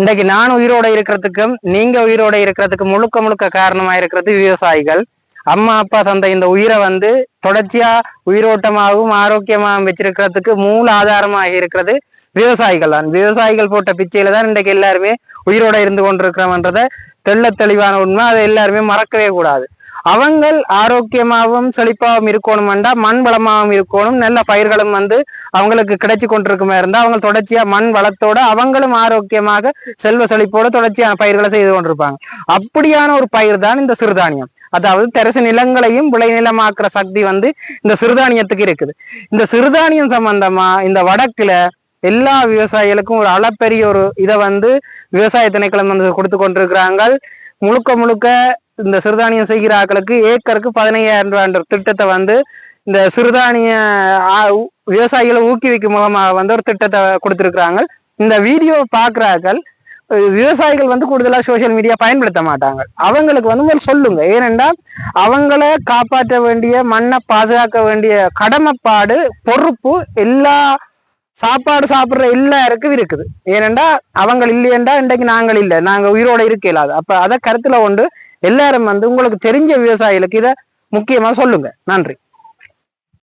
இன்றைக்கு நான் உயிரோட இருக்கிறதுக்கும் நீங்க உயிரோட இருக்கிறதுக்கு முழுக்க முழுக்க காரணமா இருக்கிறது விவசாயிகள். அம்மா அப்பா தந்த இந்த உயிரை தொடர்ச்சியா உயிரோட்டமாகவும் ஆரோக்கியமாகவும் வச்சிருக்கிறதுக்கு மூல ஆதாரமாக இருக்கிறது விவசாயிகள் தான். விவசாயிகள் போட்ட பிச்சையில தான் இன்றைக்கு எல்லாருமே உயிரோட இருந்து கொண்டிருக்கிறோம்ன்றத தெள்ள தெளிவான உண்மை. அதை எல்லாருமே மறக்கவே கூடாது. அவங்கள் ஆரோக்கியமாகவும் செழிப்பாகவும் இருக்கணும்டா மண் வளமாகவும் இருக்கணும். நல்ல பயிர்களும் அவங்களுக்கு கிடைச்சி கொண்டிருக்குமா இருந்தா அவங்க தொடர்ச்சியா மண் வளத்தோட அவங்களும் ஆரோக்கியமாக செல்வ செழிப்போட தொடர்ச்சியான பயிர்களை செய்து கொண்டிருப்பாங்க. அப்படியான ஒரு பயிர் தான் இந்த சிறுதானியம். அதாவது தரிசு நிலங்களையும் விளைநிலமாக்குற சக்தி இந்த சிறுதானியத்துக்கு இருக்குது. இந்த சிறுதானியம் சம்பந்தமா இந்த வடக்குல எல்லா விவசாயிகளுக்கும் ஒரு அளப்பெரிய ஒரு இதை விவசாய திணைக்களம் கொடுத்து கொண்டிருக்கிறாங்க. முழுக்க முழுக்க இந்த சிறுதானியம் செய்கிற ஆக்களுக்கு ஏக்கருக்கு 15,000 ரூபாய் திட்டத்தை இந்த சிறுதானிய விவசாயிகளை ஊக்குவிக்கும் முகமாக ஒரு திட்டத்தை கொடுத்திருக்கிறாங்க. இந்த வீடியோ பாக்குறாக்கள் விவசாயிகள் கூடுதலா சோசியல் மீடியா பயன்படுத்த மாட்டாங்க. அவங்களுக்கு சொல்லுங்க. ஏனென்றால் அவங்களை காப்பாற்ற வேண்டிய மண்ணை பாதுகாக்க வேண்டிய கடமைப்பாடு பொறுப்பு எல்லா சாப்பாடு சாப்பிடுற எல்லாருக்கும் இருக்குது. ஏனென்றா அவங்க இல்லையென்றா இன்றைக்கு நாங்கள் இல்லை, நாங்க உயிரோட இருக்க இயலாது. அப்ப அதை கருத்துல கொண்டு எல்லாரும் உங்களுக்கு தெரிஞ்ச விவசாயிகளுக்கு இதை முக்கியமா சொல்லுங்க. நன்றி.